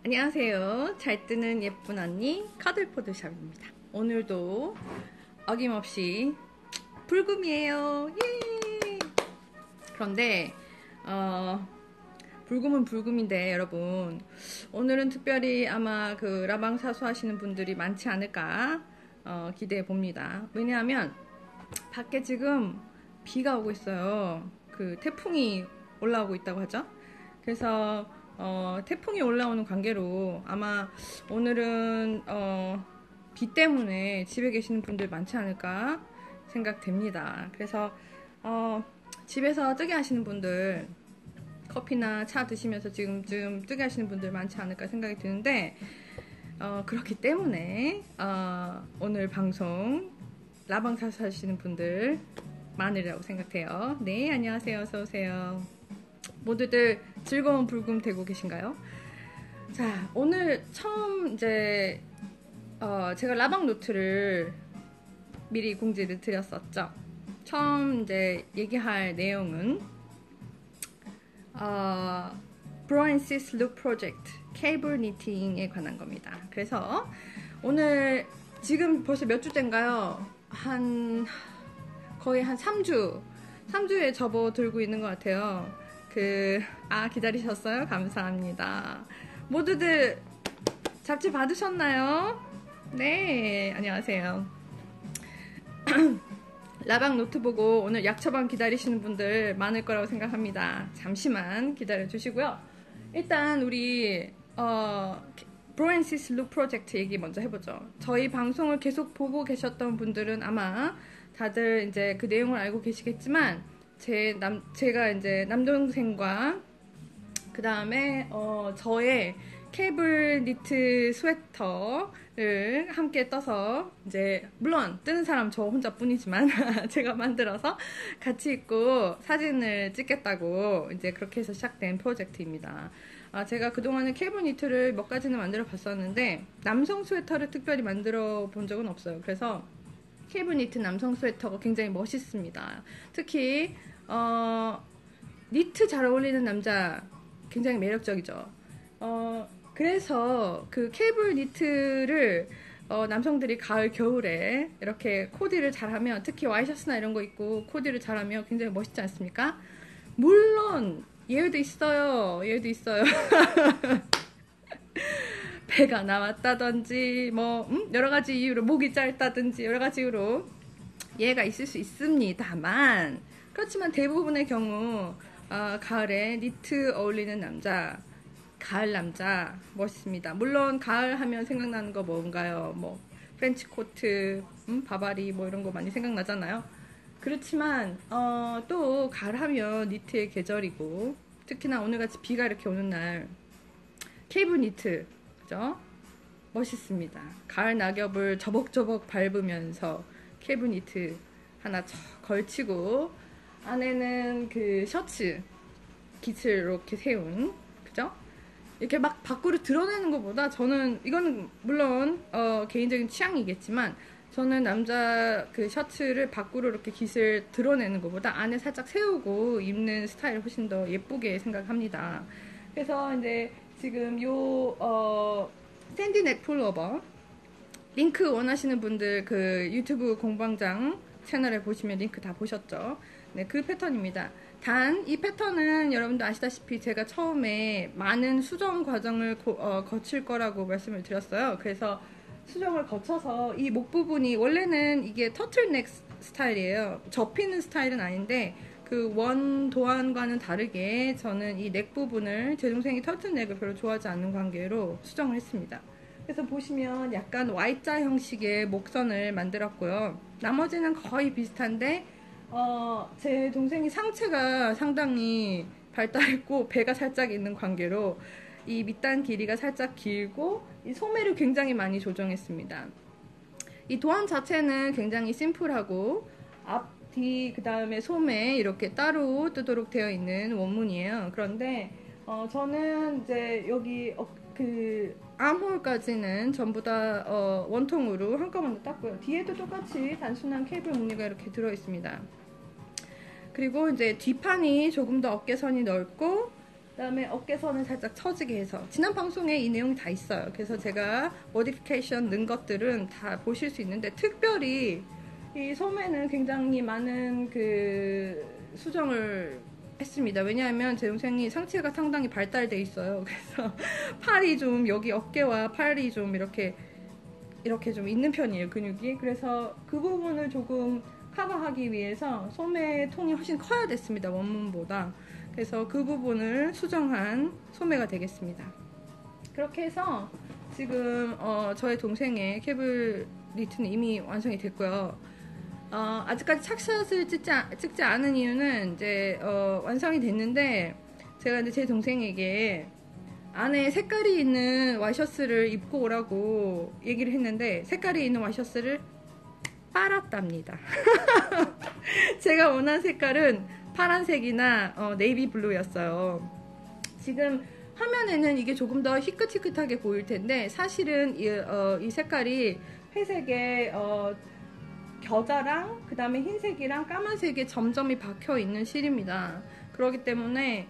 안녕하세요. 잘 뜨는 예쁜 언니 커들포드샵입니다. 오늘도 어김없이 불금이에요. 예! 그런데 불금은 불금인데 여러분, 오늘은 특별히 아마 그 라방 사수하시는 분들이 많지 않을까 기대해 봅니다. 왜냐하면 밖에 지금 비가 오고 있어요. 그 태풍이 올라오고 있다고 하죠. 그래서 태풍이 올라오는 관계로 아마 오늘은 비 때문에 집에 계시는 분들 많지 않을까 생각됩니다. 그래서 집에서 뜨개 하시는 분들, 커피나 차 드시면서 지금쯤 뜨개 하시는 분들 많지 않을까 생각이 드는데, 그렇기 때문에 오늘 방송 라방 사수 하시는 분들 많으리라고 생각해요. 네, 안녕하세요. 어서오세요. 모두들 즐거운 불금 되고 계신가요? 자, 오늘 처음 이제 제가 라방 노트를 미리 공지를 드렸었죠. 처음 이제 얘기할 내용은 브로앤시스 룩 프로젝트 케이블 니팅에 관한 겁니다. 그래서 오늘 지금 벌써 몇 주째인가요? 거의 한 3주에 접어들고 있는 것 같아요. 기다리셨어요? 감사합니다. 모두들 잡지 받으셨나요? 네, 안녕하세요. 라방 노트 보고 오늘 약 처방 기다리시는 분들 많을 거라고 생각합니다. 잠시만 기다려 주시고요. 일단 우리 브로앤시스 룩 프로젝트 얘기 먼저 해보죠. 저희 방송을 계속 보고 계셨던 분들은 아마 다들 이제 그 내용을 알고 계시겠지만, 제가 이제 남동생과 그 다음에 저의 케이블 니트 스웨터를 함께 떠서, 이제 물론 뜨는 사람 저 혼자뿐이지만 제가 만들어서 같이 입고 사진을 찍겠다고 이제 그렇게 해서 시작된 프로젝트입니다. 제가 그동안에 케이블 니트를 몇 가지는 만들어 봤었는데 남성 스웨터를 특별히 만들어 본 적은 없어요. 그래서 케이블 니트 남성 스웨터가 굉장히 멋있습니다. 특히 니트 잘 어울리는 남자 굉장히 매력적이죠. 그래서 그 케이블 니트를 남성들이 가을 겨울에 이렇게 코디를 잘하면, 특히 와이셔츠나 이런 거 입고 코디를 잘하면 굉장히 멋있지 않습니까? 물론 예외도 있어요. 배가 나왔다든지 여러 가지 이유로 목이 짧다든지 여러 가지 이유로 예가 있을 수 있습니다만, 그렇지만 대부분의 경우 가을에 니트 어울리는 남자, 가을 남자 멋있습니다. 물론 가을 하면 생각나는 거 뭔가요? 프렌치 코트, 바바리 이런 거 많이 생각나잖아요. 그렇지만 또 가을 하면 니트의 계절이고, 특히나 오늘같이 비가 이렇게 오는 날 케이블 니트, 그죠? 멋있습니다. 가을 낙엽을 저벅저벅 밟으면서 케이블 니트 하나 걸치고, 안에는 그 셔츠 깃을 이렇게 세운, 그죠? 이렇게 막 밖으로 드러내는 것보다, 저는 이거는 물론 개인적인 취향이겠지만, 저는 남자 그 셔츠를 밖으로 이렇게 깃을 드러내는 것보다 안에 살짝 세우고 입는 스타일을 훨씬 더 예쁘게 생각합니다. 그래서 이제 지금 요 샌디 넥 풀오버 링크 원하시는 분들 그 유튜브 공방장 채널에 보시면 링크 다 보셨죠? 네, 그 패턴입니다. 단 이 패턴은 여러분도 아시다시피 제가 처음에 많은 수정 과정을 거칠 거라고 말씀을 드렸어요. 그래서 수정을 거쳐서 이 목 부분이, 원래는 이게 터틀넥 스타일이에요. 접히는 스타일은 아닌데 그 원 도안과는 다르게 저는 이 넥 부분을, 제 동생이 터틀넥을 별로 좋아하지 않는 관계로 수정을 했습니다. 그래서 보시면 약간 Y자 형식의 목선을 만들었고요. 나머지는 거의 비슷한데 제 동생이 상체가 상당히 발달했고 배가 살짝 있는 관계로 이 밑단 길이가 살짝 길고, 이 소매를 굉장히 많이 조정했습니다. 이 도안 자체는 굉장히 심플하고 앞, 뒤, 그 다음에 소매 이렇게 따로 뜨도록 되어 있는 원문이에요. 그런데 저는 이제 여기 그 암홀까지는 전부 다 원통으로 한꺼번에 땄고요. 뒤에도 똑같이 단순한 케이블 무늬가 이렇게 들어 있습니다. 그리고 이제 뒷판이 조금 더 어깨선이 넓고 그다음에 어깨선을 살짝 처지게 해서 지난 방송에 이 내용이 다 있어요. 그래서 제가 모디피케이션 넣은 것들은 다 보실 수 있는데 특별히 이 소매는 굉장히 많은 그 수정을 했습니다. 왜냐하면 제 동생이 상체가 상당히 발달돼 있어요. 그래서 팔이 좀 여기 어깨와 팔이 좀 이렇게 좀 있는 편이에요, 근육이. 그래서 그 부분을 조금 커버하기 위해서 소매 통이 훨씬 커야 됐습니다, 원문보다. 그래서 그 부분을 수정한 소매가 되겠습니다. 그렇게 해서 지금 저의 동생의 케이블 니트는 이미 완성이 됐고요. 아직까지 착샷을 찍지 않은 이유는 이제 완성이 됐는데 제가 이제 제 동생에게 안에 색깔이 있는 와이셔츠를 입고 오라고 얘기를 했는데 색깔이 있는 와이셔츠를 빨았답니다. 제가 원한 색깔은 파란색이나 네이비 블루였어요. 지금 화면에는 이게 조금 더 희끗희끗하게 보일 텐데 사실은 이 색깔이 회색에 겨자랑 그 다음에 흰색이랑 까만색에 점점이 박혀 있는 실입니다. 그렇기 때문에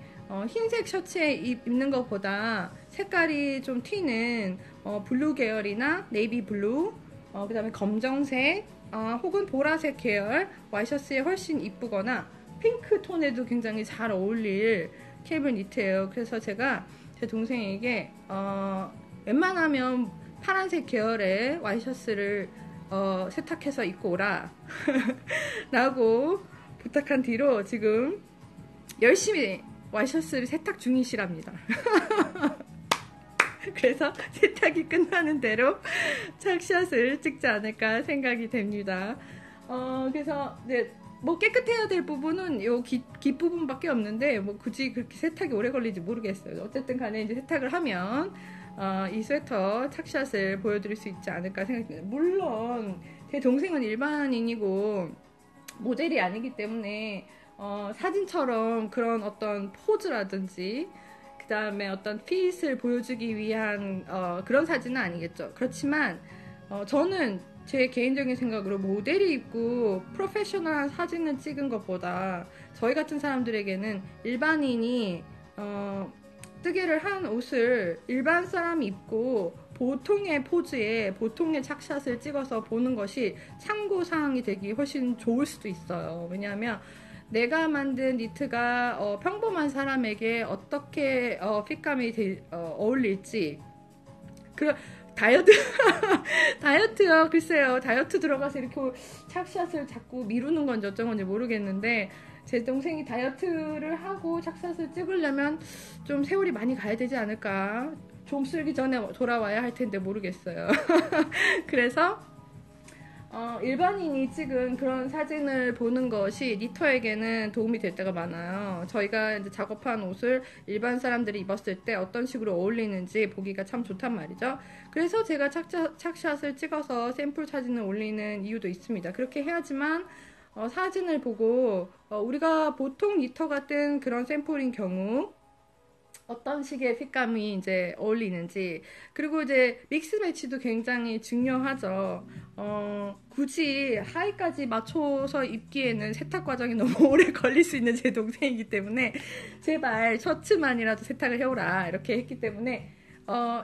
흰색 셔츠에 입는 것보다 색깔이 좀 튀는 블루 계열이나 네이비 블루, 그 다음에 검정색 혹은 보라색 계열 와이셔츠에 훨씬 이쁘거나 핑크 톤에도 굉장히 잘 어울릴 케이블 니트예요. 그래서 제가 제 동생에게 웬만하면 파란색 계열의 와이셔츠를 세탁해서 입고 오라 라고 부탁한 뒤로 지금 열심히 와이셔츠를 세탁 중이시랍니다. 그래서 세탁이 끝나는 대로 착샷을 찍지 않을까 생각이 됩니다. 그래서 네, 뭐 깨끗해야 될 부분은 요 깃부분밖에 없는데 뭐 굳이 그렇게 세탁이 오래 걸리지 모르겠어요. 어쨌든 간에 이제 세탁을 하면 이 스웨터 착샷을 보여드릴 수 있지 않을까 생각합니다. 물론 제 동생은 일반인이고 모델이 아니기 때문에 사진처럼 그런 어떤 포즈라든지 그 다음에 어떤 핏을 보여주기 위한 그런 사진은 아니겠죠. 그렇지만 저는 제 개인적인 생각으로 모델이 입고 프로페셔널한 사진을 찍은 것보다 저희 같은 사람들에게는 일반인이 뜨개를 한 옷을 일반 사람이 입고 보통의 포즈에 보통의 착샷을 찍어서 보는 것이 참고사항이 되기 훨씬 좋을 수도 있어요. 왜냐하면 내가 만든 니트가 평범한 사람에게 어떻게 핏감이 어울릴지 다이어트요. 글쎄요. 다이어트 들어가서 이렇게 착샷을 자꾸 미루는 건지 어쩐 건지 모르겠는데 제 동생이 다이어트를 하고 착샷을 찍으려면 좀 세월이 많이 가야 되지 않을까. 좀 쓸기 전에 돌아와야 할 텐데 모르겠어요. 그래서 일반인이 찍은 그런 사진을 보는 것이 니터에게는 도움이 될 때가 많아요. 저희가 이제 작업한 옷을 일반 사람들이 입었을 때 어떤 식으로 어울리는지 보기가 참 좋단 말이죠. 그래서 제가 착샷을 찍어서 샘플 사진을 올리는 이유도 있습니다. 그렇게 해야지만 사진을 보고 우리가 보통 니터 같은 그런 샘플인 경우 어떤 식의 핏감이 이제 어울리는지, 그리고 이제 믹스 매치도 굉장히 중요하죠. 굳이 하의까지 맞춰서 입기에는 세탁 과정이 너무 오래 걸릴 수 있는 제 동생이기 때문에 제발 셔츠만이라도 세탁을 해오라 이렇게 했기 때문에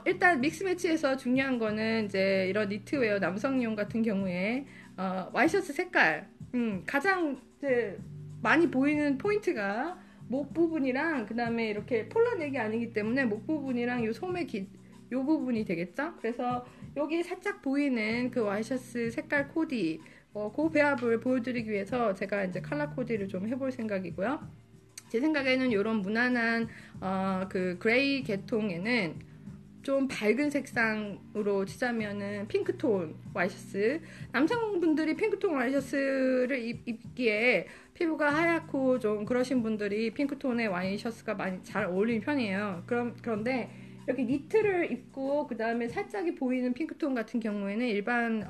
일단 믹스 매치에서 중요한 거는 이제 이런 니트웨어 남성용 같은 경우에 와이셔츠 색깔 가장 이제 많이 보이는 포인트가 목 부분이랑 그 다음에 이렇게 폴라넥이 아니기 때문에 목 부분이랑 요 소매 요 부분이 되겠죠? 그래서 여기 살짝 보이는 그 와이셔츠 색깔 코디 그 배합을 보여드리기 위해서 제가 이제 컬러 코디를 좀 해볼 생각이고요. 제 생각에는 이런 무난한 그 그레이 계통에는 좀 밝은 색상으로 치자면은 핑크톤 와이셔츠, 남성분들이 핑크톤 와이셔츠를 입기에 피부가 하얗고 좀 그러신 분들이 핑크톤의 와이셔츠가 많이 잘 어울리는 편이에요. 그런데 이렇게 니트를 입고 그 다음에 살짝이 보이는 핑크톤 같은 경우에는 일반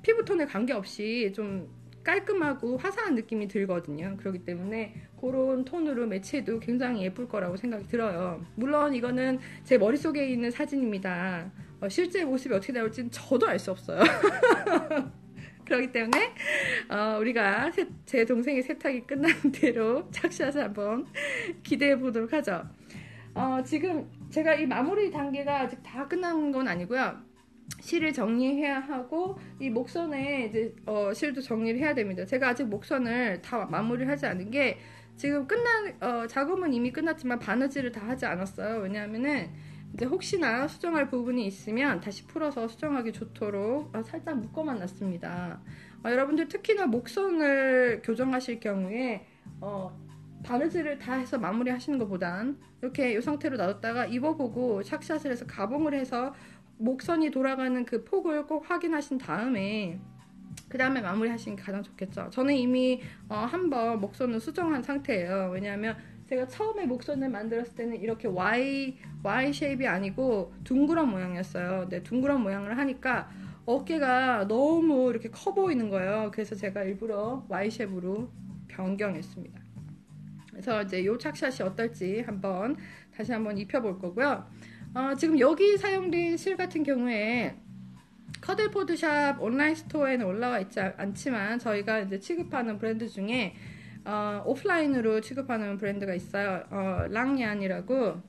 피부톤에 관계없이 좀 깔끔하고 화사한 느낌이 들거든요. 그렇기 때문에 그런 톤으로 매치해도 굉장히 예쁠 거라고 생각이 들어요. 물론 이거는 제 머릿속에 있는 사진입니다. 실제 모습이 어떻게 나올지는 저도 알 수 없어요. 그렇기 때문에 우리가 제 동생의 세탁이 끝난 대로 착샷을 한번 기대해 보도록 하죠. 지금 제가 이 마무리 단계가 아직 다 끝난 건 아니고요. 실을 정리해야 하고 이 목선에 이제 실도 정리를 해야 됩니다. 제가 아직 목선을 다 마무리를 하지 않은 게 지금 작업은 이미 끝났지만 바느질을 다 하지 않았어요. 왜냐하면은 이제 혹시나 수정할 부분이 있으면 다시 풀어서 수정하기 좋도록 살짝 묶어만 놨습니다. 여러분들 특히나 목선을 교정하실 경우에 바느질을 다 해서 마무리 하시는 것보단 이렇게 이 상태로 놔뒀다가 입어보고 샥샷을 해서 가봉을 해서 목선이 돌아가는 그 폭을 꼭 확인하신 다음에 그 다음에 마무리 하시는 게 가장 좋겠죠. 저는 이미 한번 목선을 수정한 상태예요. 왜냐하면 제가 처음에 목선을 만들었을 때는 이렇게 Y 쉐입이 아니고 둥그런 모양이었어요. 근데 둥그런 모양을 하니까 어깨가 너무 이렇게 커 보이는 거예요. 그래서 제가 일부러 Y 쉐입으로 변경했습니다. 그래서 이제 요 착샷이 어떨지 다시 한번 입혀볼 거고요. 지금 여기 사용된 실 같은 경우에 커들포드샵 온라인 스토어에는 올라와 있지 않지만 저희가 이제 취급하는 브랜드 중에 오프라인으로 취급하는 브랜드가 있어요. 랑얀이라고.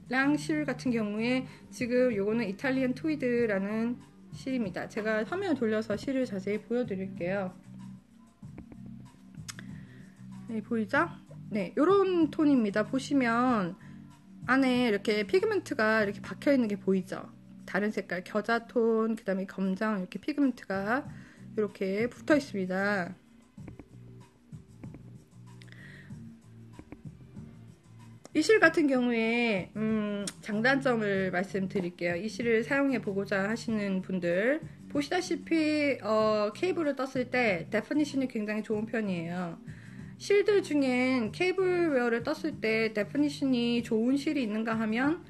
랑실 같은 경우에 지금 요거는 이탈리안 트위드라는 실입니다. 제가 화면 돌려서 실을 자세히 보여드릴게요. 네, 보이죠? 네, 요런 톤입니다. 보시면 안에 이렇게 피그먼트가 이렇게 박혀 있는 게 보이죠? 다른 색깔 겨자톤, 그 다음에 검정 이렇게 피그먼트가 이렇게 붙어 있습니다. 이 실 같은 경우에 장단점을 말씀드릴게요. 이 실을 사용해 보고자 하시는 분들 보시다시피 케이블을 떴을 때 데피니션이 굉장히 좋은 편이에요. 실들 중엔 케이블 웨어를 떴을 때 데피니션이 좋은 실이 있는가 하면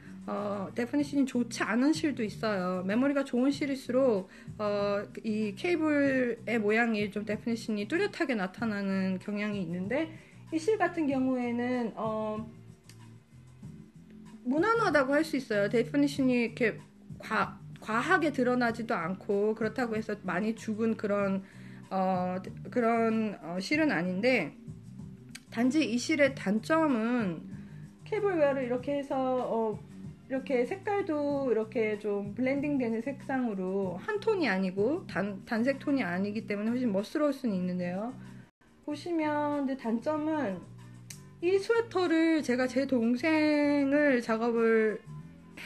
데피니션이 좋지 않은 실도 있어요. 메모리가 좋은 실일수록 이 케이블의 모양이 좀 데피니션이 뚜렷하게 나타나는 경향이 있는데 이 실 같은 경우에는 무난하다고 할 수 있어요. 데피니션이 이렇게 과하게 드러나지도 않고 그렇다고 해서 많이 죽은 그런 실은 아닌데 단지 이 실의 단점은 케이블 웨어를 이렇게 해서 이렇게 색깔도 이렇게 좀 블렌딩 되는 색상으로 한 톤이 아니고 단색 톤이 아니기 때문에 훨씬 멋스러울 수는 있는데요. 보시면 근데 단점은 이 스웨터를 제가 제 동생을 작업을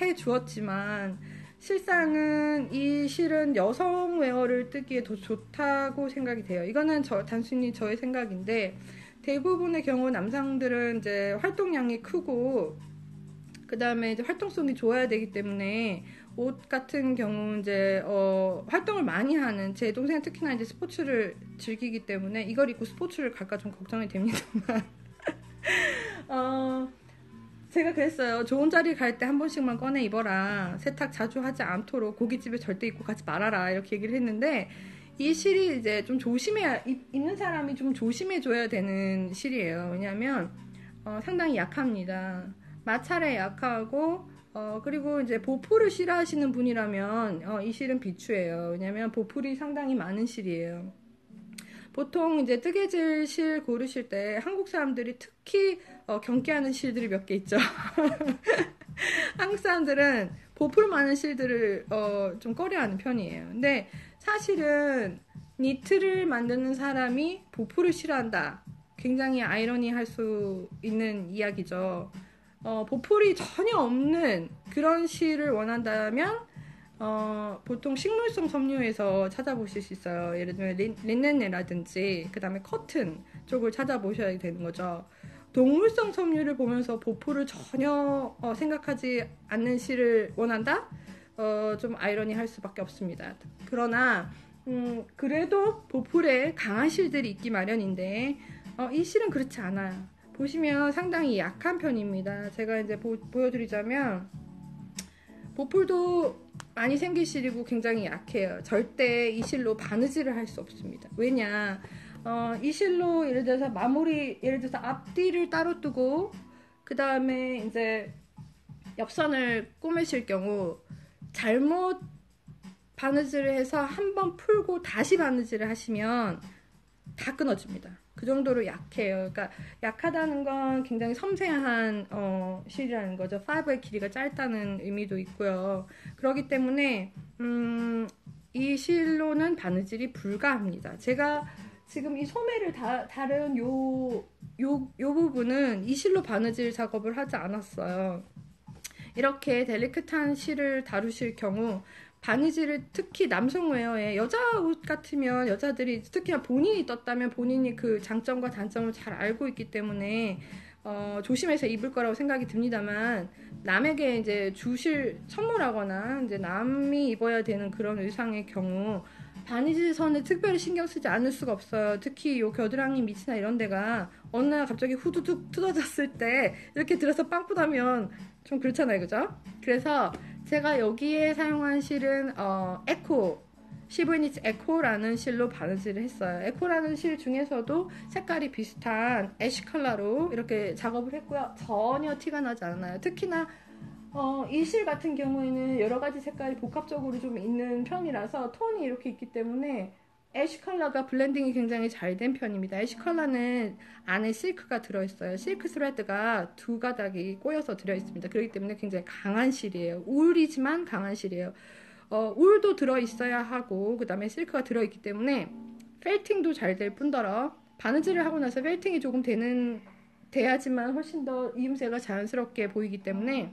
해 주었지만 실상은 이 실은 여성 웨어를 뜨기에 더 좋다고 생각이 돼요. 이거는 단순히 저의 생각인데 대부분의 경우 남성들은 이제 활동량이 크고 그 다음에 이제 활동성이 좋아야 되기 때문에 옷 같은 경우 이제 활동을 많이 하는 제 동생은 특히나 이제 스포츠를 즐기기 때문에 이걸 입고 스포츠를 갈까 좀 걱정이 됩니다만 제가 그랬어요. 좋은 자리 갈 때 한 번씩만 꺼내 입어라. 세탁 자주 하지 않도록 고깃집에 절대 입고 가지 말아라. 이렇게 얘기를 했는데 이 실이 이제 좀 입는 사람이 좀 조심해줘야 되는 실이에요. 왜냐하면 상당히 약합니다. 마찰에 약하고 그리고 이제 보풀을 싫어하시는 분이라면 이 실은 비추예요. 왜냐하면 보풀이 상당히 많은 실이에요. 보통 이제 뜨개질 실 고르실 때 한국 사람들이 특히 경계하는 실들이 몇 개 있죠. 한국 사람들은 보풀 많은 실들을 좀 꺼려하는 편이에요. 근데 사실은 니트를 만드는 사람이 보풀을 싫어한다. 굉장히 아이러니할 수 있는 이야기죠. 보풀이 전혀 없는 그런 실을 원한다면 보통 식물성 섬유에서 찾아보실 수 있어요. 예를 들면 린넨이라든지 그 다음에 커튼 쪽을 찾아보셔야 되는 거죠. 동물성 섬유를 보면서 보풀을 전혀 생각하지 않는 실을 원한다? 좀 아이러니할 수밖에 없습니다. 그러나 그래도 보풀에 강한 실들이 있기 마련인데 이 실은 그렇지 않아요. 보시면 상당히 약한 편입니다. 제가 이제 보여드리자면 보풀도 많이 생긴 실이고 굉장히 약해요. 절대 이 실로 바느질을 할 수 없습니다. 왜냐 이 실로 예를 들어서 예를 들어서 앞뒤를 따로 뜨고 그 다음에 이제 옆선을 꾸미실 경우 잘못 바느질을 해서 한번 풀고 다시 바느질을 하시면 다 끊어집니다. 그 정도로 약해요. 그러니까 약하다는 건 굉장히 섬세한 실이라는 거죠. 파이버의 길이가 짧다는 의미도 있고요. 그렇기 때문에 이 실로는 바느질이 불가합니다. 제가 지금 이 소매를 다른 요 부분은 이 실로 바느질 작업을 하지 않았어요. 이렇게 델리케트한 실을 다루실 경우 바느질을 특히 남성 웨어에 여자 옷 같으면 여자들이 특히나 본인이 떴다면 본인이 그 장점과 단점을 잘 알고 있기 때문에 조심해서 입을 거라고 생각이 듭니다만 남에게 이제 주실 선물하거나 이제 남이 입어야 되는 그런 의상의 경우 바느질선을 특별히 신경 쓰지 않을 수가 없어요. 특히 요 겨드랑이 밑이나 이런 데가 어느 날 갑자기 후두둑 뜯어졌을 때 이렇게 들어서 빵꾸나면 좀 그렇잖아요, 그죠? 그래서 제가 여기에 사용한 실은 에코 시브니츠 에코라는 실로 바느질을 했어요. 에코라는 실 중에서도 색깔이 비슷한 애쉬 컬러로 이렇게 작업을 했고요. 전혀 티가 나지 않아요. 특히나 이 실 같은 경우에는 여러 가지 색깔이 복합적으로 좀 있는 편이라서 톤이 이렇게 있기 때문에 애쉬 컬러가 블렌딩이 굉장히 잘 된 편입니다. 애쉬 컬러는 안에 실크가 들어있어요. 실크 스레드가 두 가닥이 꼬여서 들어있습니다. 그렇기 때문에 굉장히 강한 실이에요. 울이지만 강한 실이에요. 울도 들어있어야 하고 그 다음에 실크가 들어있기 때문에 펠팅도 잘 될 뿐더러 바느질을 하고 나서 펠팅이 조금 돼야지만 훨씬 더 이음새가 자연스럽게 보이기 때문에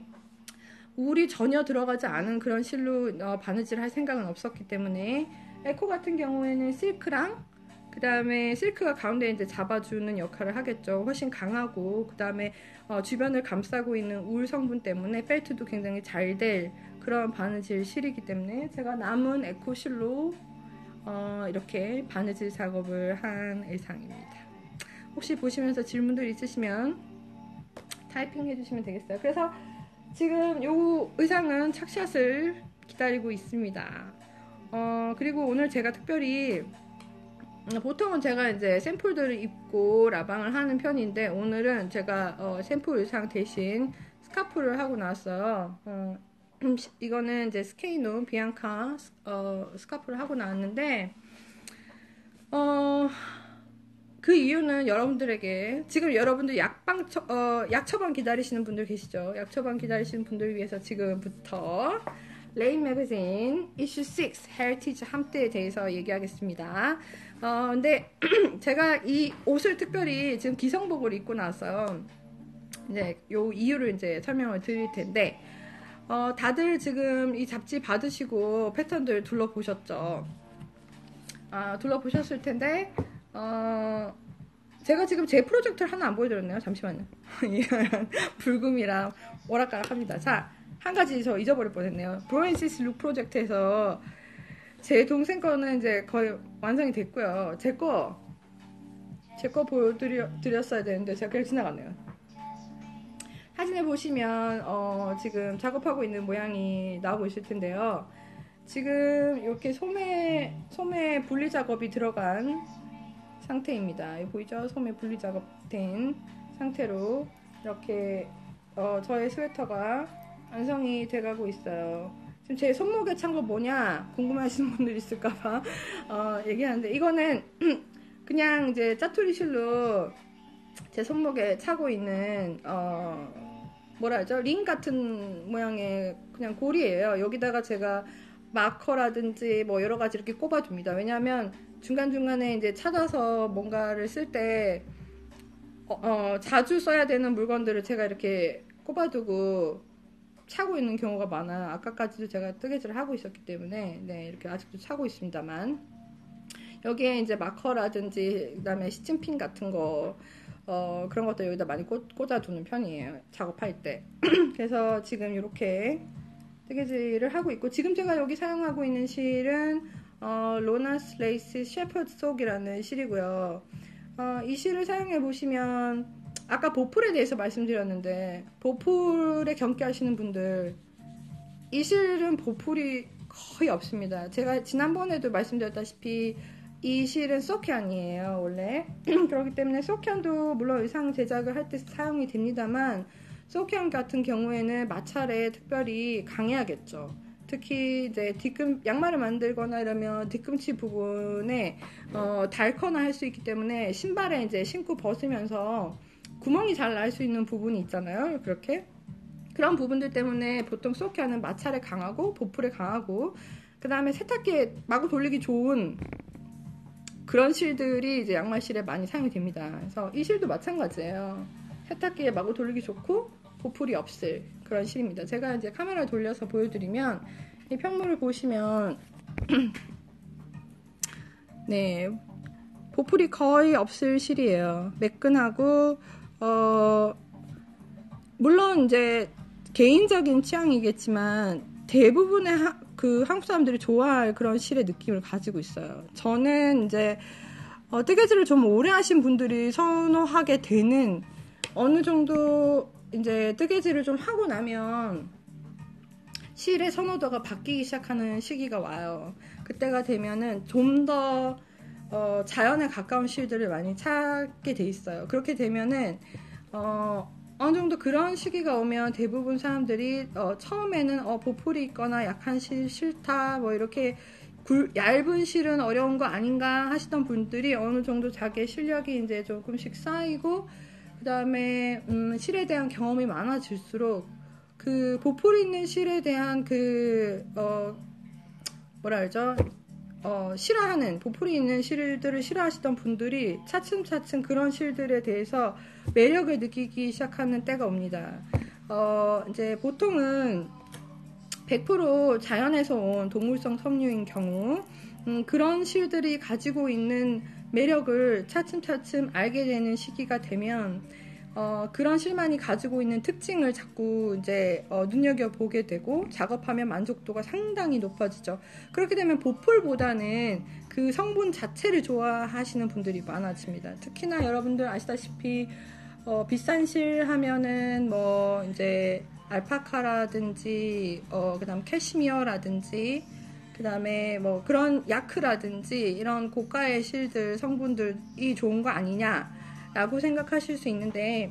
울이 전혀 들어가지 않은 그런 실로 바느질 할 생각은 없었기 때문에 에코 같은 경우에는 실크랑 그 다음에 실크가 가운데 이제 잡아주는 역할을 하겠죠. 훨씬 강하고 그 다음에 주변을 감싸고 있는 울 성분 때문에 펠트도 굉장히 잘 될 그런 바느질 실이기 때문에 제가 남은 에코 실로 이렇게 바느질 작업을 한 의상입니다. 혹시 보시면서 질문들 있으시면 타이핑 해주시면 되겠어요. 그래서 지금 이 의상은 착샷을 기다리고 있습니다. 그리고 오늘 제가 특별히 보통은 제가 이제 샘플들을 입고 라방을 하는 편인데 오늘은 제가 샘플 의상 대신 스카프를 하고 나왔어요. 이거는 이제 스케이노 비앙카 스카프를 하고 나왔는데 그 이유는 여러분들에게 지금 여러분들 약 처방 기다리시는 분들 계시죠? 약 처방 기다리시는 분들을 위해서 지금부터 레인 매거진 이슈 6 헤리티지 함대에 대해서 얘기하겠습니다. 근데 제가 이 옷을 특별히 지금 기성복을 입고 나서 이제 요 이유를 이제 설명을 드릴 텐데 다들 지금 이 잡지 받으시고 패턴들 둘러보셨죠? 둘러보셨을 텐데 제가 지금 제 프로젝트를 하나 안 보여드렸네요. 잠시만요. 불금이랑 오락가락합니다. 자, 한 가지 저 잊어버릴 뻔했네요. 브로엔시스 룩 프로젝트에서 제 동생 거는 이제 거의 완성이 됐고요. 제 거 보여드렸어야 되는데 제가 그냥 지나갔네요. 사진을 보시면 지금 작업하고 있는 모양이 나오고 있을 텐데요. 지금 이렇게 소매 분리 작업이 들어간 상태입니다. 보이죠? 소매 분리 작업된 상태로 이렇게 저의 스웨터가 완성이 돼가고 있어요. 지금 제 손목에 찬 거 뭐냐 궁금하시는 분들 있을까봐 얘기하는데 이거는 그냥 이제 짜투리 실로 제 손목에 차고 있는 뭐라 하죠? 링 같은 모양의 그냥 고리예요. 여기다가 제가 마커라든지 뭐 여러 가지 이렇게 꼽아줍니다. 왜냐하면 중간중간에 이제 찾아서 뭔가를 쓸 때 자주 써야 되는 물건들을 제가 이렇게 꼽아두고 차고 있는 경우가 많아요. 아까까지도 제가 뜨개질을 하고 있었기 때문에 네, 이렇게 아직도 차고 있습니다만 여기에 이제 마커라든지 그 다음에 시침핀 같은 거 그런 것도 여기다 많이 꽂아두는 편이에요. 작업할 때. 그래서 지금 이렇게 뜨개질을 하고 있고 지금 제가 여기 사용하고 있는 실은 로나스 레이스 셰퍼드 속이라는 실이고요. 이 실을 사용해 보시면 아까 보풀에 대해서 말씀드렸는데 보풀에 경계하시는 분들 이 실은 보풀이 거의 없습니다. 제가 지난번에도 말씀드렸다시피 이 실은 소캔이에요 원래. 그렇기 때문에 소캔도 물론 의상 제작을 할 때 사용이 됩니다만 소캔 같은 경우에는 마찰에 특별히 강해야겠죠. 특히 이제 양말을 만들거나 이러면 뒤꿈치 부분에 닳거나 할 수 있기 때문에 신발에 이제 신고 벗으면서 구멍이 잘 날 수 있는 부분이 있잖아요. 그렇게 그런 부분들 때문에 보통 소케어는 마찰에 강하고 보풀에 강하고 그 다음에 세탁기에 마구 돌리기 좋은 그런 실들이 이제 양말실에 많이 사용이 됩니다. 그래서 이 실도 마찬가지예요. 세탁기에 마구 돌리기 좋고 보풀이 없을 그런 실입니다. 제가 이제 카메라 돌려서 보여드리면 이 평물을 보시면 네, 보풀이 거의 없을 실이에요. 매끈하고 물론 이제 개인적인 취향이겠지만 대부분의 한국 사람들이 좋아할 그런 실의 느낌을 가지고 있어요. 저는 이제 뜨개질을 좀 오래 하신 분들이 선호하게 되는 어느 정도 이제 뜨개질을 좀 하고 나면 실의 선호도가 바뀌기 시작하는 시기가 와요. 그때가 되면은 좀 더 자연에 가까운 실들을 많이 찾게 돼 있어요. 그렇게 되면은 어느 정도 그런 시기가 오면 대부분 사람들이 처음에는 보풀이 있거나 약한 실 싫다 뭐 이렇게 얇은 실은 어려운 거 아닌가 하시던 분들이 어느 정도 자기의 실력이 이제 조금씩 쌓이고 그 다음에 실에 대한 경험이 많아질수록 그 보풀이 있는 실에 대한 뭐라 그러죠? 싫어하는 보풀이 있는 실들을 싫어하시던 분들이 차츰차츰 그런 실들에 대해서 매력을 느끼기 시작하는 때가 옵니다. 이제 보통은 100% 자연에서 온 동물성 섬유인 경우 그런 실들이 가지고 있는 매력을 차츰차츰 알게 되는 시기가 되면 그런 실만이 가지고 있는 특징을 자꾸 이제 눈여겨보게 되고 작업하면 만족도가 상당히 높아지죠. 그렇게 되면 보풀보다는 그 성분 자체를 좋아하시는 분들이 많아집니다. 특히나 여러분들 아시다시피 비싼 실 하면은 뭐 이제 알파카라든지 그다음 캐시미어라든지 그다음에 뭐 그런 야크라든지 이런 고가의 실들 성분들이 좋은 거 아니냐 라고 생각하실 수 있는데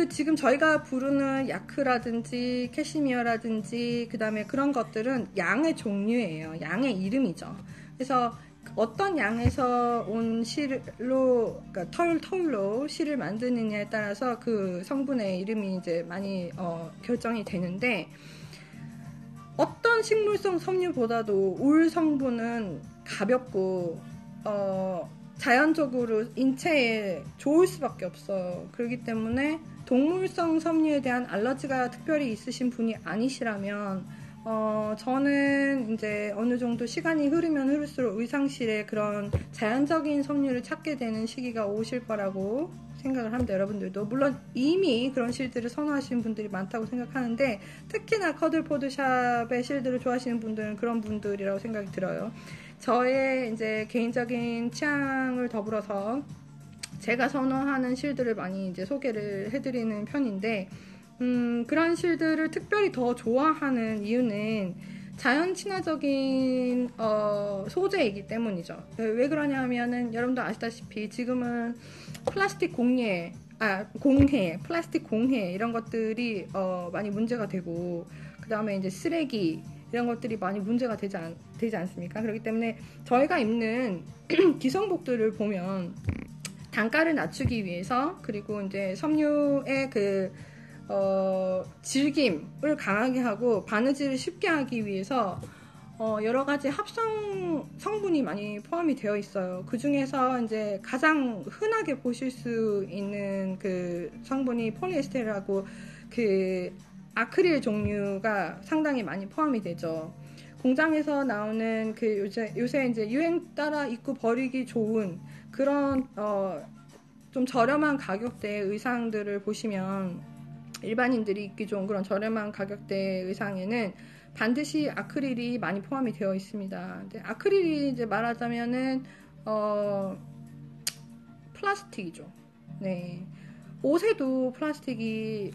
지금 저희가 부르는 야크라든지 캐시미어라든지 그 다음에 그런 것들은 양의 종류예요. 양의 이름이죠. 그래서 어떤 양에서 온 실로 그러니까 털로 실을 만드느냐에 따라서 그 성분의 이름이 이제 많이 결정이 되는데 어떤 식물성 섬유보다도 울 성분은 가볍고 자연적으로 인체에 좋을 수밖에 없어요. 그렇기 때문에 동물성 섬유에 대한 알러지가 특별히 있으신 분이 아니시라면 저는 이제 어느 정도 시간이 흐르면 흐를수록 의상실에 그런 자연적인 섬유를 찾게 되는 시기가 오실 거라고 생각을 합니다. 여러분들도 물론 이미 그런 실들을 선호하시는 분들이 많다고 생각하는데 특히나 커들포드샵의 실들을 좋아하시는 분들은 그런 분들이라고 생각이 들어요. 저의 이제 개인적인 취향을 더불어서 제가 선호하는 실들을 많이 이제 소개를 해드리는 편인데 그런 실들을 특별히 더 좋아하는 이유는 자연 친화적인 소재이기 때문이죠. 왜 그러냐 하면은 여러분도 아시다시피 지금은 플라스틱 공해, 플라스틱 공해 이런 것들이 많이 문제가 되고 그 다음에 이제 쓰레기 이런 것들이 많이 문제가 되지 않습니까? 그렇기 때문에 저희가 입는 기성복들을 보면 단가를 낮추기 위해서 그리고 이제 섬유의 질김을 강하게 하고 바느질을 쉽게 하기 위해서 여러 가지 합성 성분이 많이 포함이 되어 있어요. 그 중에서 이제 가장 흔하게 보실 수 있는 그 성분이 폴리에스테르하고 그 아크릴 종류가 상당히 많이 포함이 되죠. 공장에서 나오는 그 요새 이제 유행 따라 입고 버리기 좋은 그런 좀 저렴한 가격대의 의상들을 보시면 일반인들이 입기 좋은 그런 저렴한 가격대의 의상에는 반드시 아크릴이 많이 포함이 되어 있습니다. 근데 아크릴이 이제 말하자면은 플라스틱이죠. 네, 옷에도 플라스틱이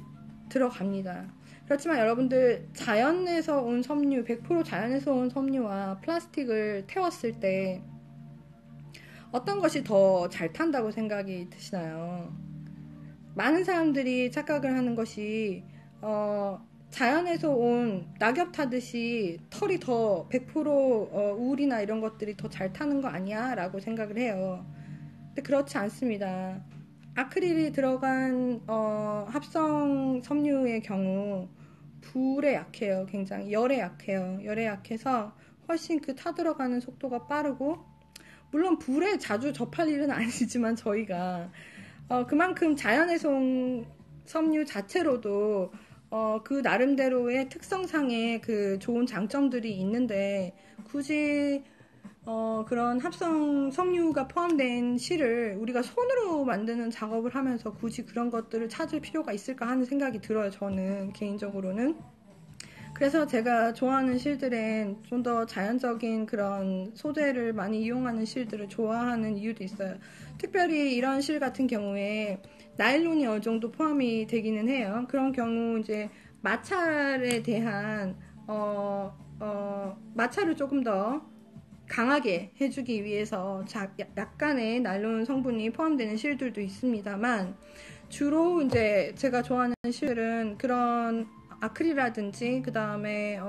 들어갑니다. 그렇지만 여러분들 자연에서 온 섬유, 100% 자연에서 온 섬유와 플라스틱을 태웠을 때 어떤 것이 더 잘 탄다고 생각이 드시나요? 많은 사람들이 착각을 하는 것이 자연에서 온 낙엽 타듯이 털이 더 100% 울이나 이런 것들이 더 잘 타는 거 아니야? 라고 생각을 해요. 근데 그렇지 않습니다. 아크릴이 들어간 합성 섬유의 경우 불에 약해요. 굉장히 열에 약해요. 열에 약해서 훨씬 그 타들어가는 속도가 빠르고, 물론 불에 자주 접할 일은 아니지만 저희가 그만큼 자연에서 온 섬유 자체로도 그 나름대로의 특성상의 그 좋은 장점들이 있는데, 굳이 그런 합성 섬유가 포함된 실을 우리가 손으로 만드는 작업을 하면서 굳이 그런 것들을 찾을 필요가 있을까 하는 생각이 들어요. 저는 개인적으로는. 그래서 제가 좋아하는 실들은 좀 더 자연적인 그런 소재를 많이 이용하는 실들을 좋아하는 이유도 있어요. 특별히 이런 실 같은 경우에 나일론이 어느 정도 포함이 되기는 해요. 그런 경우 이제 마찰에 대한 마찰을 조금 더 강하게 해주기 위해서 약간의 나일론 성분이 포함되는 실들도 있습니다만, 주로 이제 제가 좋아하는 실은 그런 아크릴이라든지 그 다음에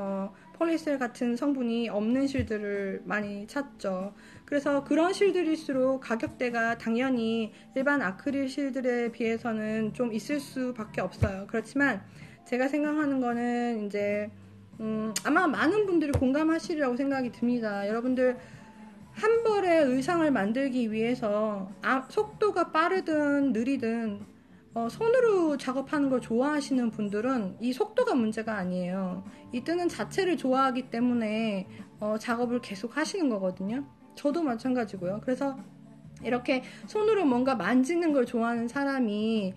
폴리에스테르 같은 성분이 없는 실들을 많이 찾죠. 그래서 그런 실들일수록 가격대가 당연히 일반 아크릴 실들에 비해서는 좀 있을 수밖에 없어요. 그렇지만 제가 생각하는 거는 이제 아마 많은 분들이 공감하시리라고 생각이 듭니다. 여러분들 한 벌의 의상을 만들기 위해서 속도가 빠르든 느리든 손으로 작업하는 걸 좋아하시는 분들은 이 속도가 문제가 아니에요. 이 뜨는 자체를 좋아하기 때문에 작업을 계속 하시는 거거든요. 저도 마찬가지고요. 그래서 이렇게 손으로 뭔가 만지는 걸 좋아하는 사람이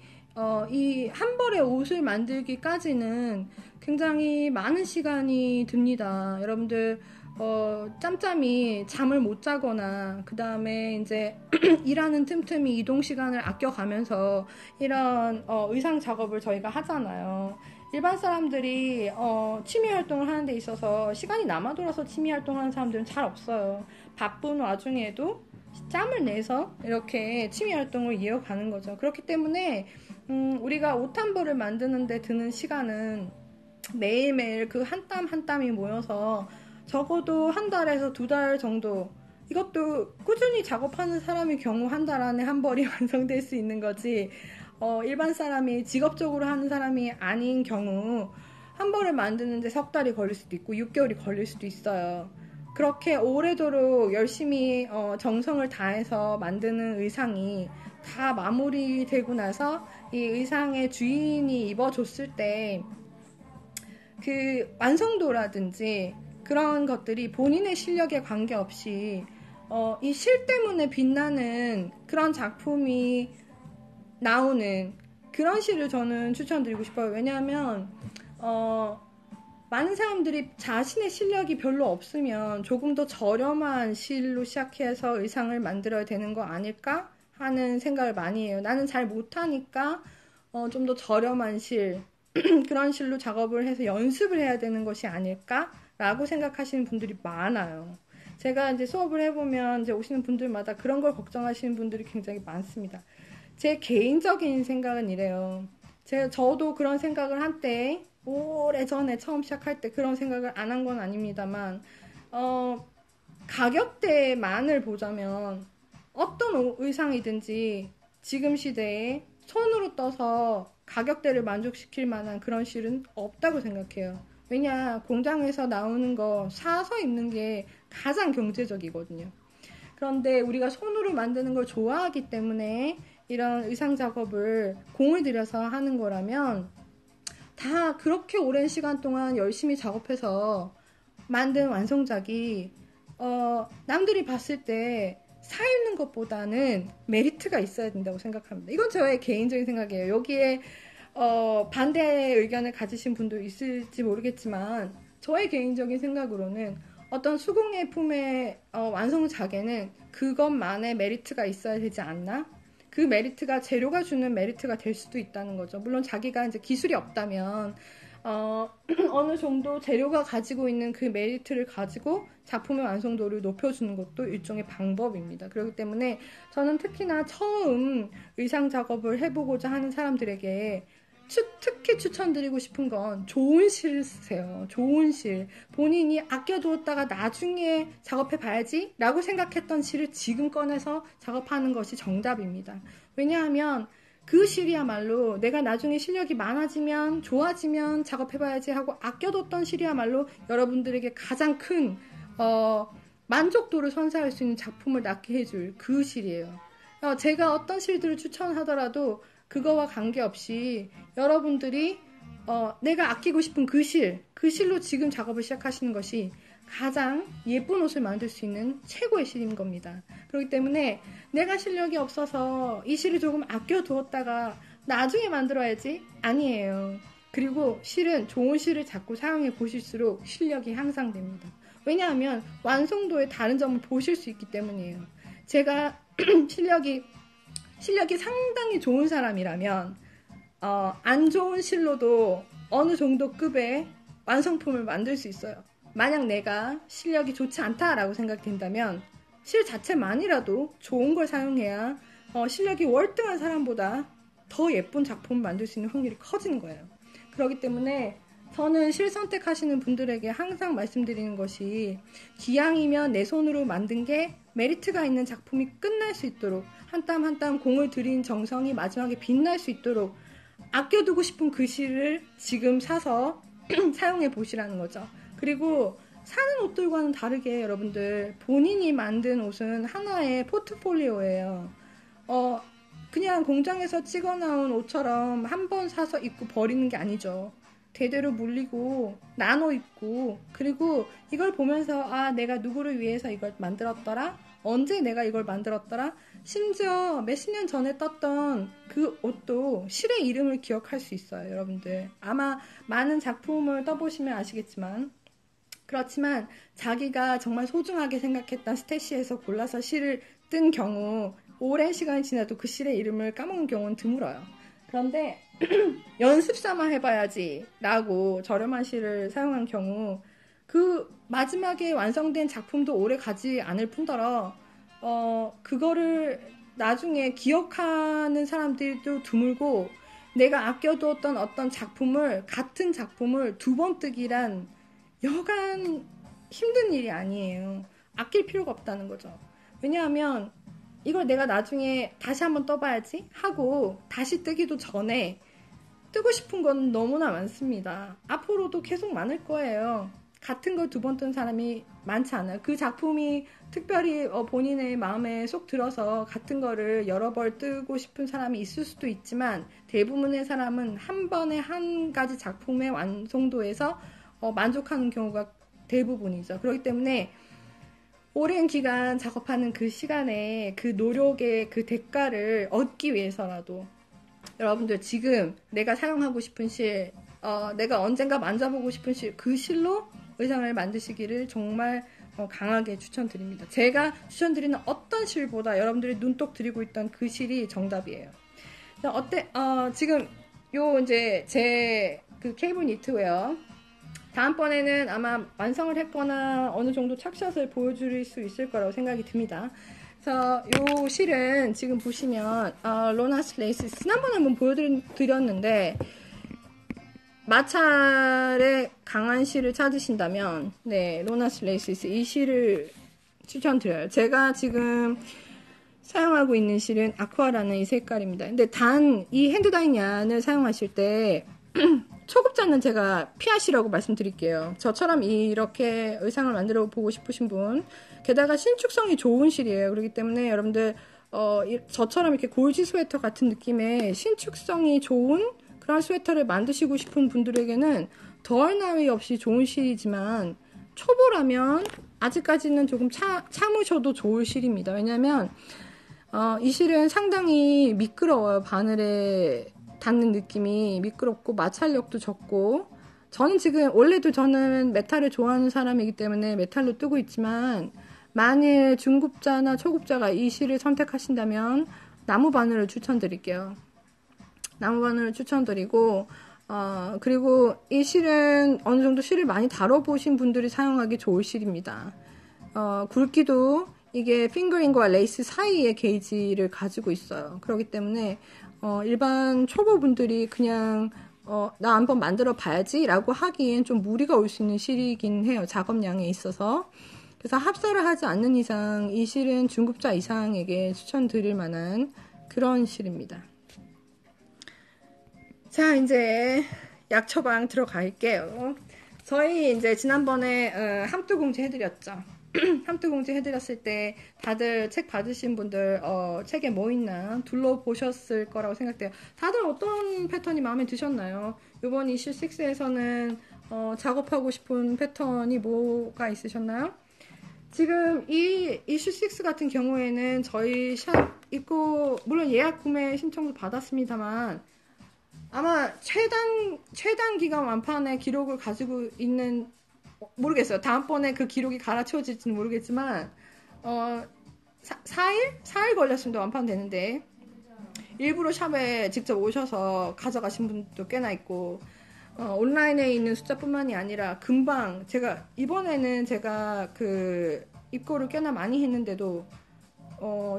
이 한 벌의 옷을 만들기까지는 굉장히 많은 시간이 듭니다. 여러분들 짬짬이 잠을 못 자거나 그 다음에 이제 일하는 틈틈이 이동 시간을 아껴가면서 이런 의상 작업을 저희가 하잖아요. 일반 사람들이 취미 활동을 하는 데 있어서 시간이 남아 돌아서 취미 활동하는 사람들은 잘 없어요. 바쁜 와중에도 짬을 내서 이렇게 취미 활동을 이어가는 거죠. 그렇기 때문에 우리가 옷 한 벌을 만드는데 드는 시간은 매일매일 그 한 땀 한 땀이 모여서 적어도 한 달에서 두 달 정도, 이것도 꾸준히 작업하는 사람의 경우 한 달 안에 한 벌이 완성될 수 있는 거지, 일반 사람이 직업적으로 하는 사람이 아닌 경우 한 벌을 만드는데 석 달이 걸릴 수도 있고 6개월이 걸릴 수도 있어요. 그렇게 오래도록 열심히 정성을 다해서 만드는 의상이 다 마무리되고 나서 이 의상의 주인이 입어줬을 때 그 완성도라든지 그런 것들이 본인의 실력에 관계없이 이 실 때문에 빛나는 그런 작품이 나오는 그런 실을 저는 추천드리고 싶어요. 왜냐하면 많은 사람들이 자신의 실력이 별로 없으면 조금 더 저렴한 실로 시작해서 의상을 만들어야 되는 거 아닐까 하는 생각을 많이 해요. 나는 잘 못하니까 좀 더 저렴한 실 그런 실로 작업을 해서 연습을 해야 되는 것이 아닐까라고 생각하시는 분들이 많아요. 제가 이제 수업을 해보면 이제 오시는 분들마다 그런 걸 걱정하시는 분들이 굉장히 많습니다. 제 개인적인 생각은 이래요. 저도 그런 생각을 한때 오래전에 처음 시작할 때 그런 생각을 안 한 건 아닙니다만 가격대만을 보자면 어떤 의상이든지 지금 시대에 손으로 떠서 가격대를 만족시킬 만한 그런 실은 없다고 생각해요. 왜냐, 공장에서 나오는 거 사서 입는 게 가장 경제적이거든요. 그런데 우리가 손으로 만드는 걸 좋아하기 때문에 이런 의상 작업을 공을 들여서 하는 거라면 다 그렇게 오랜 시간 동안 열심히 작업해서 만든 완성작이 남들이 봤을 때 사입는 것보다는 메리트가 있어야 된다고 생각합니다. 이건 저의 개인적인 생각이에요. 여기에 반대 의견을 가지신 분도 있을지 모르겠지만 저의 개인적인 생각으로는 어떤 수공예품의 완성작에는 그것만의 메리트가 있어야 되지 않나? 그 메리트가 재료가 주는 메리트가 될 수도 있다는 거죠. 물론 자기가 이제 기술이 없다면 어느 정도 재료가 가지고 있는 그 메리트를 가지고 작품의 완성도를 높여주는 것도 일종의 방법입니다. 그렇기 때문에 저는 특히나 처음 의상 작업을 해보고자 하는 사람들에게 특히 추천드리고 싶은 건 좋은 시를 쓰세요. 좋은 시. 본인이 아껴두었다가 나중에 작업해 봐야지 라고 생각했던 시를 지금 꺼내서 작업하는 것이 정답입니다. 왜냐하면 그 시리야말로 내가 나중에 실력이 많아지면 좋아지면 작업해봐야지 하고 아껴뒀던 시리야말로 여러분들에게 가장 큰 만족도를 선사할 수 있는 작품을 낳게 해줄 그 시리예요. 제가 어떤 시들을 추천하더라도 그거와 관계없이 여러분들이 내가 아끼고 싶은 그 실로 지금 작업을 시작하시는 것이 가장 예쁜 옷을 만들 수 있는 최고의 실인 겁니다. 그렇기 때문에 내가 실력이 없어서 이 실을 조금 아껴두었다가 나중에 만들어야지? 아니에요. 그리고 실은 좋은 실을 자꾸 사용해 보실수록 실력이 향상됩니다. 왜냐하면 완성도의 다른 점을 보실 수 있기 때문이에요. 제가 실력이 상당히 좋은 사람이라면 안 좋은 실로도 어느 정도 급의 완성품을 만들 수 있어요. 만약 내가 실력이 좋지 않다라고 생각된다면 실 자체만이라도 좋은 걸 사용해야 실력이 월등한 사람보다 더 예쁜 작품을 만들 수 있는 확률이 커지는 거예요. 그렇기 때문에 저는 실 선택하시는 분들에게 항상 말씀드리는 것이 기왕이면 내 손으로 만든 게 메리트가 있는 작품이 끝날 수 있도록 한 땀 한 땀 공을 들인 정성이 마지막에 빛날 수 있도록 아껴두고 싶은 그 실을 지금 사서 사용해 보시라는 거죠. 그리고 사는 옷들과는 다르게 여러분들 본인이 만든 옷은 하나의 포트폴리오예요. 그냥 공장에서 찍어 나온 옷처럼 한 번 사서 입고 버리는 게 아니죠. 대대로 물리고 나눠 입고 그리고 이걸 보면서 내가 누구를 위해서 이걸 만들었더라? 언제 내가 이걸 만들었더라? 심지어 몇십 년 전에 떴던 그 옷도 실의 이름을 기억할 수 있어요. 여러분들 아마 많은 작품을 떠보시면 아시겠지만 그렇지만 자기가 정말 소중하게 생각했던 스태시에서 골라서 실을 뜬 경우 오랜 시간이 지나도 그 실의 이름을 까먹는 경우는 드물어요. 그런데 연습 삼아 해봐야지 라고 저렴한 실을 사용한 경우 그 마지막에 완성된 작품도 오래 가지 않을 뿐더러 그거를 나중에 기억하는 사람들도 드물고 내가 아껴두었던 어떤 같은 작품을 두 번 뜨기란 여간 힘든 일이 아니에요. 아낄 필요가 없다는 거죠. 왜냐하면 이걸 내가 나중에 다시 한번 떠봐야지 하고 다시 뜨기도 전에 뜨고 싶은 건 너무나 많습니다. 앞으로도 계속 많을 거예요. 같은 걸 두 번 뜬 사람이 많지 않아요. 그 작품이 특별히 본인의 마음에 속 들어서 같은 거를 여러 벌 뜨고 싶은 사람이 있을 수도 있지만 대부분의 사람은 한 번에 한 가지 작품의 완성도에서 만족하는 경우가 대부분이죠. 그렇기 때문에 오랜 기간 작업하는 그 시간에 그 노력의 그 대가를 얻기 위해서라도 여러분들 지금 내가 사용하고 싶은 실, 내가 언젠가 만져보고 싶은 실, 그 실로 의상을 만드시기를 정말 강하게 추천드립니다. 제가 추천드리는 어떤 실보다 여러분들이 눈독 들이고 있던 그 실이 정답이에요. 지금 이제 제 그 케이블 니트웨어 다음번에는 아마 완성을 했거나 어느 정도 착샷을 보여드릴 수 있을 거라고 생각이 듭니다. 그래서 이 실은 지금 보시면 로나스 레이스 지난번에 한번 보여드렸는데 마찰의 강한 실을 찾으신다면 로나스 레이스 이 실을 추천드려요. 제가 지금 사용하고 있는 실은 아쿠아라는 이 색깔입니다. 근데 단 이 핸드다잉 얀을 사용하실 때 초급자는 제가 피하시라고 말씀드릴게요. 저처럼 이렇게 의상을 만들어 보고 싶으신 분, 게다가 신축성이 좋은 실이에요. 그렇기 때문에 여러분들 저처럼 이렇게 골지 스웨터 같은 느낌의 신축성이 좋은 그런 스웨터를 만드시고 싶은 분들에게는 더할 나위 없이 좋은 실이지만 초보라면 아직까지는 조금 참으셔도 좋을 실입니다. 왜냐하면 이 실은 상당히 미끄러워요. 바늘에 닿는 느낌이 미끄럽고 마찰력도 적고 저는 지금 원래도 저는 메탈을 좋아하는 사람이기 때문에 메탈로 뜨고 있지만 만일 중급자나 초급자가 이 실을 선택하신다면 나무 바늘을 추천드릴게요. 나무 바늘을 추천드리고 그리고 이 실은 어느 정도 실을 많이 다뤄보신 분들이 사용하기 좋을 실입니다. 굵기도 이게 핑거링과 레이스 사이의 게이지를 가지고 있어요. 그렇기 때문에 일반 초보분들이 그냥 나 한번 만들어 봐야지 라고 하기엔 좀 무리가 올 수 있는 실이긴 해요. 작업량에 있어서. 그래서 합사를 하지 않는 이상 이 실은 중급자 이상에게 추천드릴 만한 그런 실입니다. 자, 이제 약 처방 들어갈게요. 저희 이제 지난번에 함투 공지 해드렸죠. 함투 공지 해드렸을 때 다들 책 받으신 분들 책에 뭐 있나 둘러보셨을 거라고 생각돼요. 다들 어떤 패턴이 마음에 드셨나요? 이번 이슈 6에서는 작업하고 싶은 패턴이 뭐가 있으셨나요? 지금 이 이슈 6 같은 경우에는 저희 샵 입고 물론 예약 구매 신청도 받았습니다만 아마 최단 기간 완판의 기록을 가지고 있는 모르겠어요. 다음번에 그 기록이 갈아치워질지는 모르겠지만 4일 걸렸으면 완판되는데 일부러 샵에 직접 오셔서 가져가신 분도 꽤나 있고 온라인에 있는 숫자뿐만이 아니라 금방 이번에는 제가 그 입고를 꽤나 많이 했는데도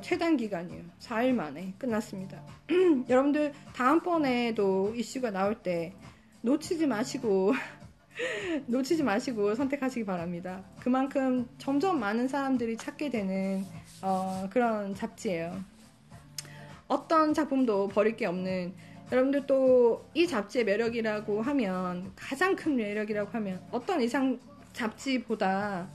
최단 기간이에요. 4일 만에 끝났습니다. 여러분들 다음번에도 이슈가 나올 때 놓치지 마시고 선택하시기 바랍니다. 그만큼 점점 많은 사람들이 찾게 되는 그런 잡지예요. 어떤 작품도 버릴 게 없는, 여러분들 또 이 잡지의 매력이라고 하면, 가장 큰 매력이라고 하면 어떤 의상 잡지보다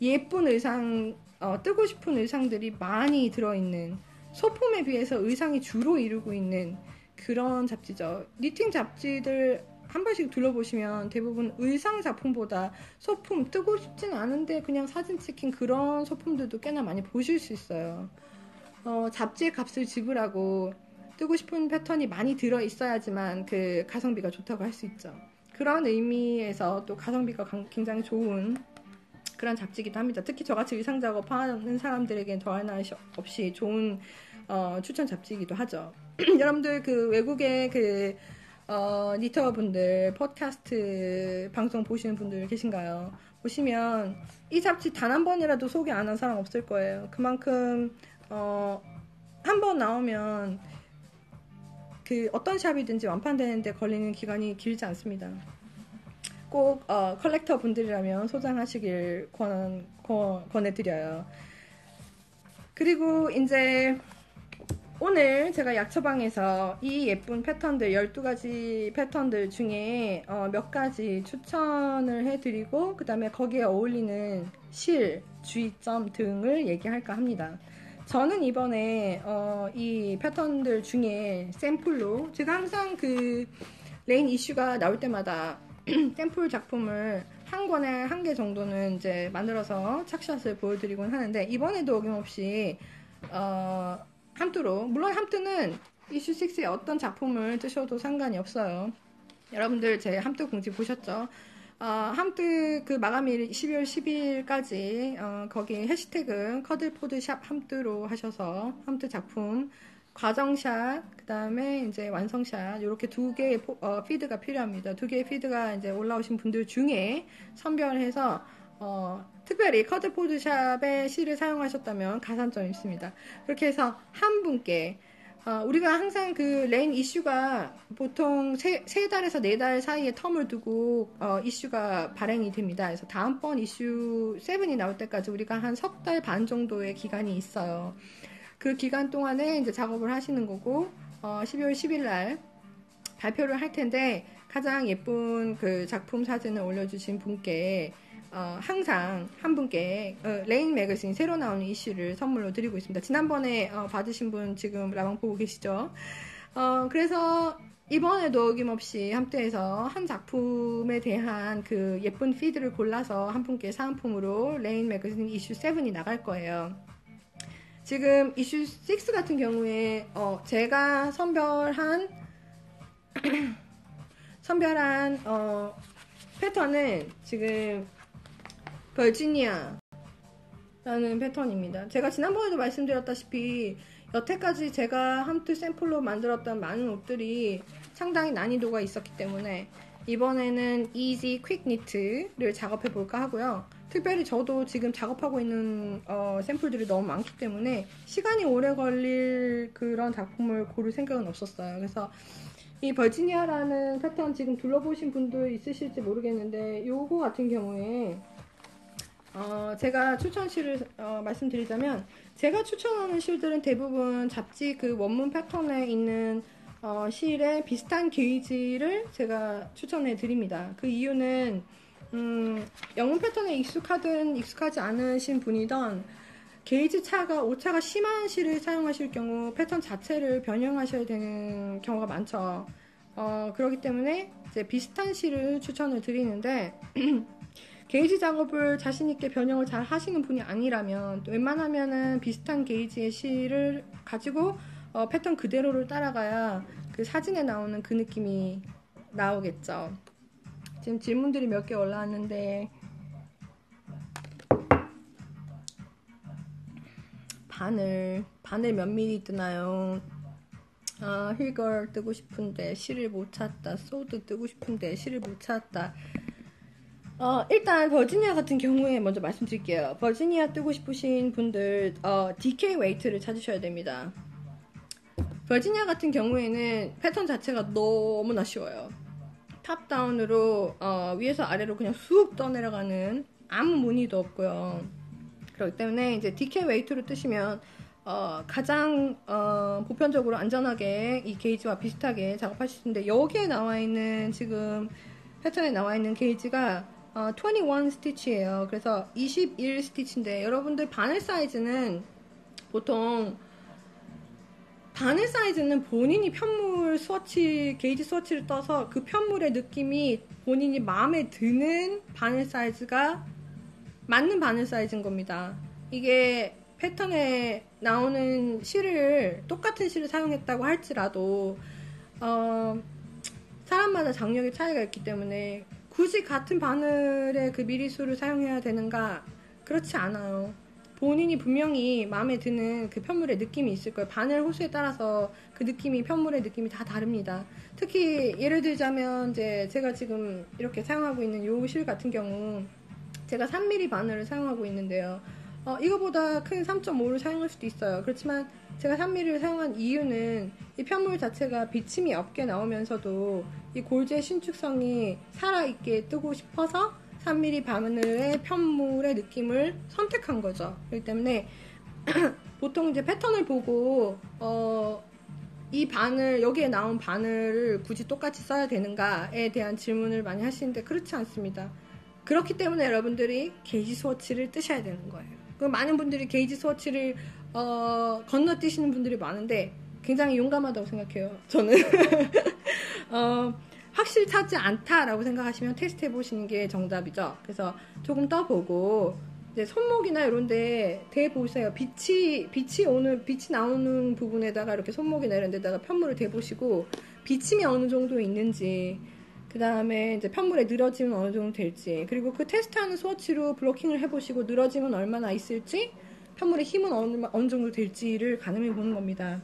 예쁜 의상, 뜨고 싶은 의상들이 많이 들어있는, 소품에 비해서 의상이 주로 이루고 있는 그런 잡지죠. 니팅 잡지들 한 번씩 둘러보시면 대부분 의상 작품보다 소품, 뜨고 싶진 않은데 그냥 사진 찍힌 그런 소품들도 꽤나 많이 보실 수 있어요. 잡지의 값을 지불하고 뜨고 싶은 패턴이 많이 들어있어야지만 그 가성비가 좋다고 할 수 있죠. 그런 의미에서 또 가성비가 굉장히 좋은 그런 잡지이기도 합니다. 특히 저같이 의상 작업하는 사람들에겐 더할 나위 없이 좋은 추천 잡지이기도 하죠. 여러분들 그 외국의 그 니터분들 팟캐스트 방송 보시는 분들 계신가요? 보시면 이 잡지 단 한 번이라도 소개 안 한 사람 없을 거예요. 그만큼 한 번 나오면 그 어떤 샵이든지 완판되는데 걸리는 기간이 길지 않습니다. 꼭 컬렉터 분들이라면 소장하시길 권해드려요. 그리고 이제 오늘 제가 약처방에서 이 예쁜 패턴들 12가지 패턴들 중에 몇 가지 추천을 해드리고 그 다음에 거기에 어울리는 실, 주의점 등을 얘기할까 합니다. 저는 이번에 이 패턴들 중에 샘플로 제가 항상 그 레인 이슈가 나올 때마다 샘플 작품을 한 권에 1개 정도는 이제 만들어서 착샷을 보여드리곤 하는데 이번에도 어김없이 함투로, 물론 함투는 이슈 6에 어떤 작품을 뜨셔도 상관이 없어요. 여러분들 제 함투 공지 보셨죠? 함투 그 마감일 12월 10일까지 거기 해시태그 커들포드샵 함투로 하셔서 함투 작품 과정샷, 그 다음에 이제 완성샷, 이렇게 2개의 피드가 필요합니다. 2개의 피드가 이제 올라오신 분들 중에 선별해서 특별히 커드포드샵의 실을 사용하셨다면 가산점이 있습니다. 그렇게 해서 한 분께 우리가 항상 그 레인 이슈가 보통 3달에서 4달 사이에 텀을 두고 이슈가 발행이 됩니다. 그래서 다음번 이슈 7이 나올 때까지 우리가 한 3달 반 정도의 기간이 있어요. 그 기간 동안에 이제 작업을 하시는 거고 12월 10일 날 발표를 할 텐데 가장 예쁜 그 작품 사진을 올려주신 분께 항상 한 분께 레인 매거진 새로 나오는 이슈를 선물로 드리고 있습니다. 지난번에 받으신 분 지금 라방 보고 계시죠? 그래서 이번에도 어김없이 함투에서 한 작품에 대한 그 예쁜 피드를 골라서 한 분께 사은품으로 레인 매거진 이슈 7이 나갈 거예요. 지금 이슈 6 같은 경우에 제가 선별한 패턴은 지금 버지니아라는 패턴입니다. 제가 지난번에도 말씀드렸다시피 여태까지 제가 함투 샘플로 만들었던 많은 옷들이 상당히 난이도가 있었기 때문에 이번에는 Easy Quick Knit를 작업해 볼까 하고요. 특별히 저도 지금 작업하고 있는 샘플들이 너무 많기 때문에 시간이 오래 걸릴 그런 작품을 고를 생각은 없었어요. 그래서 이 버지니아라는 패턴 지금 둘러보신 분들 있으실지 모르겠는데, 요거 같은 경우에 제가 추천 실을 말씀드리자면, 제가 추천하는 실들은 대부분 잡지 그 원문 패턴에 있는 실에 비슷한 게이지를 제가 추천해 드립니다. 그 이유는 영문 패턴에 익숙하든 익숙하지 않으신 분이던 게이지 차가 오차가 심한 실을 사용하실 경우 패턴 자체를 변형하셔야 되는 경우가 많죠. 그렇기 때문에 이제 비슷한 실을 추천을 드리는데 게이지 작업을 자신있게 변형을 잘 하시는 분이 아니라면 웬만하면은 비슷한 게이지의 실을 가지고 패턴 그대로를 따라가야 그 사진에 나오는 그 느낌이 나오겠죠. 지금 질문들이 몇 개 올라왔는데, 바늘 몇 미리 뜨나요? 힐걸 뜨고 싶은데 실을 못 찾았다. 소드 뜨고 싶은데 실을 못 찾았다. 일단 버지니아 같은 경우에 먼저 말씀드릴게요. 버지니아 뜨고 싶으신 분들 DK 웨이트를 찾으셔야 됩니다. 버지니아 같은 경우에는 패턴 자체가 너무나 쉬워요. 탑다운으로 위에서 아래로 그냥 쑥 떠내려가는 아무 무늬도 없고요. 그렇기 때문에 이제 DK 웨이트로 뜨시면 가장 보편적으로 안전하게 이 게이지와 비슷하게 작업하실 수 있는데, 여기에 나와 있는 지금 패턴에 나와 있는 게이지가 21 스티치예요. 그래서 21 스티치인데, 여러분들 바늘 사이즈는 보통 본인이 편물 스워치, 게이지 스워치를 떠서 그 편물의 느낌이 본인이 마음에 드는 바늘 사이즈가 맞는 바늘 사이즈인 겁니다. 이게 패턴에 나오는 똑같은 실을 사용했다고 할지라도 사람마다 장력의 차이가 있기 때문에 굳이 같은 바늘의 그 미리수를 사용해야 되는가? 그렇지 않아요. 본인이 분명히 마음에 드는 그 편물의 느낌이 있을 거예요. 바늘 호수에 따라서 그 편물의 느낌이 다 다릅니다. 특히 예를 들자면 이제 제가 지금 이렇게 사용하고 있는 요 실 같은 경우, 제가 3mm 바늘을 사용하고 있는데요. 이거보다 큰 3.5를 사용할 수도 있어요. 그렇지만 제가 3mm를 사용한 이유는 이 편물 자체가 비침이 없게 나오면서도 이 골재의 신축성이 살아있게 뜨고 싶어서 3mm 바늘의 편물의 느낌을 선택한 거죠. 그렇기 때문에 보통 이제 패턴을 보고 이 바늘, 여기에 나온 바늘을 굳이 똑같이 써야 되는가에 대한 질문을 많이 하시는데, 그렇지 않습니다. 그렇기 때문에 여러분들이 게이지 스워치를 뜨셔야 되는 거예요. 많은 분들이 게이지 스워치를 건너뛰시는 분들이 많은데 굉장히 용감하다고 생각해요. 저는 확실하지 않다라고 생각하시면 테스트 해보시는 게 정답이죠. 그래서 조금 떠보고 이제 손목이나 이런데 대보세요. 빛이 나오는 부분에다가 이렇게 손목이나 이런 데다가 편물을 대보시고 비침이 어느 정도 있는지, 그 다음에 이제 편물의 늘어짐은 어느 정도 될지, 그리고 그 테스트하는 스워치로 블로킹을 해보시고 늘어짐은 얼마나 있을지, 편물의 힘은 어느 정도 될지를 가늠해 보는 겁니다.